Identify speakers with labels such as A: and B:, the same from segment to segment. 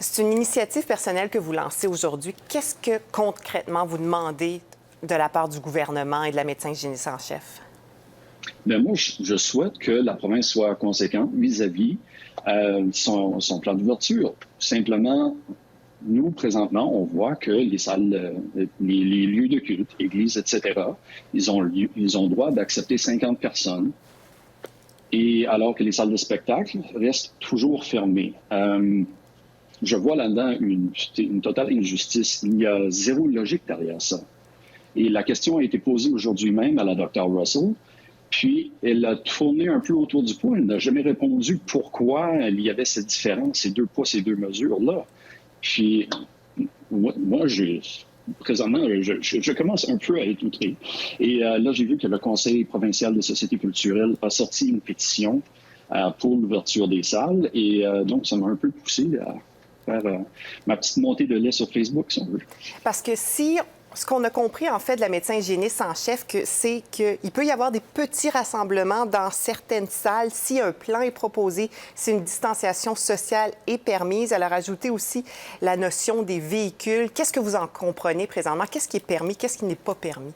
A: C'est une initiative personnelle que vous lancez aujourd'hui. Qu'est-ce que concrètement vous demandez de la part du gouvernement et de la médecin hygiéniste en chef?
B: Bien, moi, je souhaite que la province soit conséquente vis-à-vis son plan d'ouverture. Simplement, nous, présentement, on voit que les salles, les lieux de culte, églises, etc., ils ont droit d'accepter 50 personnes, et alors que les salles de spectacle restent toujours fermées. Je vois là-dedans une totale injustice. Il y a zéro logique derrière ça. Et la question a été posée aujourd'hui même à la Dr. Russell, puis elle a tourné un peu autour du pot. Elle n'a jamais répondu pourquoi il y avait cette différence, ces deux poids, ces deux mesures-là. Puis moi présentement, je commence un peu à être outré. Et là, j'ai vu que le Conseil provincial des sociétés culturelles a sorti une pétition pour l'ouverture des salles. Et donc, ça m'a un peu poussé à faire ma petite montée de lait sur Facebook, si on veut.
A: Parce que ce qu'on a compris, en fait, de la médecin hygiéniste en chef, c'est qu'il peut y avoir des petits rassemblements dans certaines salles si un plan est proposé, si une distanciation sociale est permise. Elle a rajouté aussi la notion des véhicules. Qu'est-ce que vous en comprenez présentement? Qu'est-ce qui est permis? Qu'est-ce qui n'est pas permis?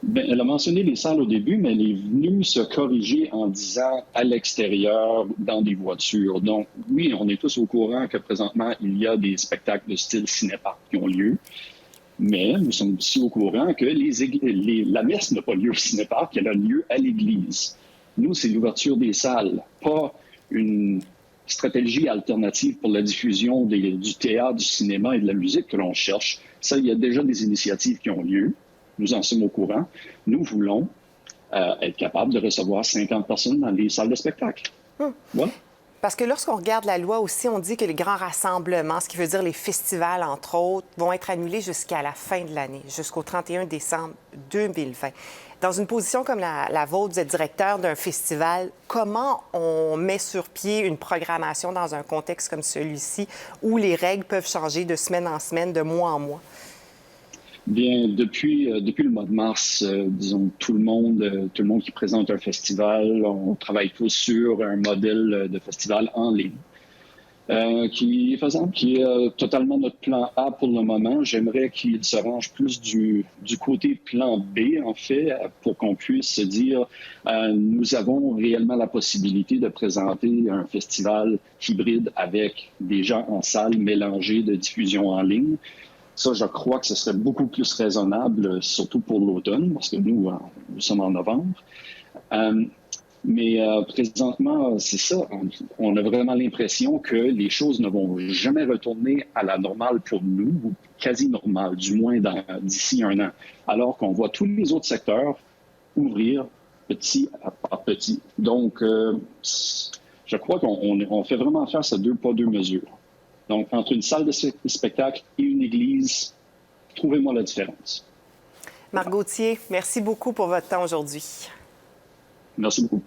B: Bien, elle a mentionné les salles au début, mais elle est venue se corriger en disant à l'extérieur, dans des voitures. Donc, oui, on est tous au courant que présentement, il y a des spectacles de style cinépark qui ont lieu. Mais nous sommes aussi au courant que la messe n'a pas lieu au cinépark, elle a lieu à l'église. Nous, c'est l'ouverture des salles, pas une stratégie alternative pour la diffusion du théâtre, du cinéma et de la musique que l'on cherche. Ça, il y a déjà des initiatives qui ont lieu. Nous en sommes au courant. Nous voulons être capables de recevoir 50 personnes dans les salles de spectacle. Voilà.
A: Parce que lorsqu'on regarde la loi aussi, on dit que les grands rassemblements, ce qui veut dire les festivals, entre autres, vont être annulés jusqu'à la fin de l'année, jusqu'au 31 décembre 2020. Dans une position comme la vôtre, vous êtes directeur d'un festival, comment on met sur pied une programmation dans un contexte comme celui-ci où les règles peuvent changer de semaine en semaine, de mois en mois?
B: Bien, depuis le mois de mars, disons, tout le monde qui présente un festival, on travaille tous sur un modèle de festival en ligne qui est faisable, qui est totalement notre plan A pour le moment. J'aimerais qu'il se range plus du côté plan B, en fait, pour qu'on puisse se dire nous avons réellement la possibilité de présenter un festival hybride avec des gens en salle mélangés de diffusion en ligne. Ça, je crois que ce serait beaucoup plus raisonnable, surtout pour l'automne, parce que nous sommes en novembre. Mais présentement, c'est ça. On a vraiment l'impression que les choses ne vont jamais retourner à la normale pour nous, ou quasi normale, du moins d'ici un an. Alors qu'on voit tous les autres secteurs ouvrir petit à petit. Donc, je crois qu'on fait vraiment face à deux pas, deux mesures. Donc, entre une salle de spectacle et une église, trouvez-moi la différence.
A: Marc Gauthier, merci beaucoup pour votre temps aujourd'hui.
B: Merci beaucoup.